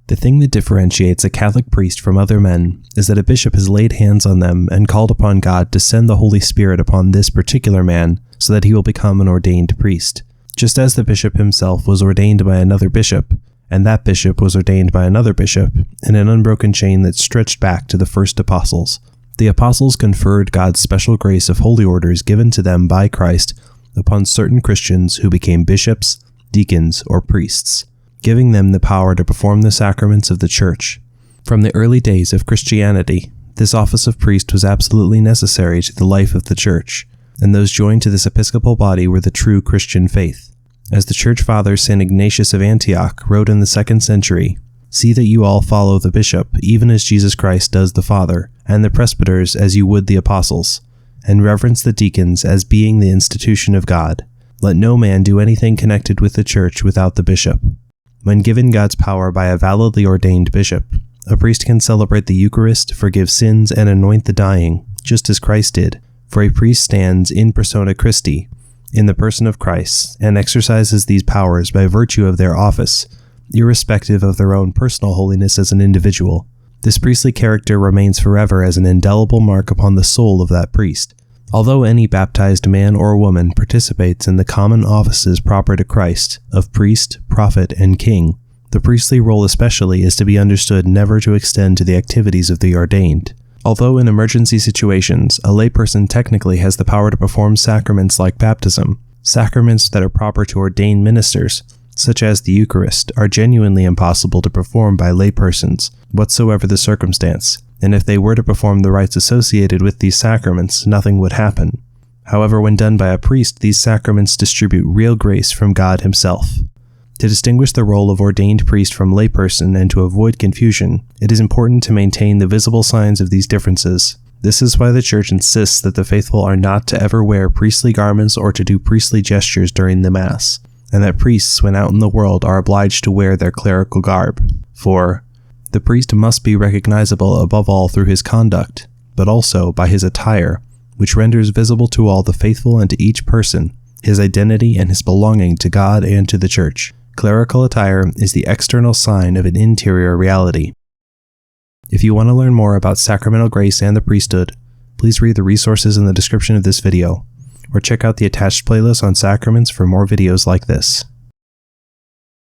The thing that differentiates a Catholic priest from other men is that a bishop has laid hands on them and called upon God to send the Holy Spirit upon this particular man so that he will become an ordained priest. Just as the bishop himself was ordained by another bishop, and that bishop was ordained by another bishop, in an unbroken chain that stretched back to the first apostles. The apostles conferred God's special grace of holy orders given to them by Christ upon certain Christians who became bishops, deacons, or priests, giving them the power to perform the sacraments of the Church. From the early days of Christianity, this office of priest was absolutely necessary to the life of the Church, and those joined to this episcopal body were the true Christian faith. As the Church Father St. Ignatius of Antioch wrote in the 2nd century, "See that you all follow the bishop, even as Jesus Christ does the Father, and the presbyters as you would the apostles, and reverence the deacons as being the institution of God. Let no man do anything connected with the Church without the bishop." When given God's power by a validly ordained bishop, a priest can celebrate the Eucharist, forgive sins, and anoint the dying, just as Christ did, for a priest stands in persona Christi, in the person of Christ, and exercises these powers by virtue of their office, irrespective of their own personal holiness as an individual. This priestly character remains forever as an indelible mark upon the soul of that priest. Although any baptized man or woman participates in the common offices proper to Christ, of priest, prophet, and king, the priestly role especially is to be understood never to extend to the activities of the ordained. Although in emergency situations, a layperson technically has the power to perform sacraments like baptism, sacraments that are proper to ordained ministers, such as the Eucharist, are genuinely impossible to perform by laypersons, whatsoever the circumstance, and if they were to perform the rites associated with these sacraments, nothing would happen. However, when done by a priest, these sacraments distribute real grace from God himself. To distinguish the role of ordained priest from layperson and to avoid confusion, it is important to maintain the visible signs of these differences. This is why the Church insists that the faithful are not to ever wear priestly garments or to do priestly gestures during the Mass, and that priests, when out in the world, are obliged to wear their clerical garb. For the priest must be recognizable above all through his conduct, but also by his attire, which renders visible to all the faithful and to each person his identity and his belonging to God and to the Church. Clerical attire is the external sign of an interior reality. If you want to learn more about sacramental grace and the priesthood, please read the resources in the description of this video, or check out the attached playlist on sacraments for more videos like this.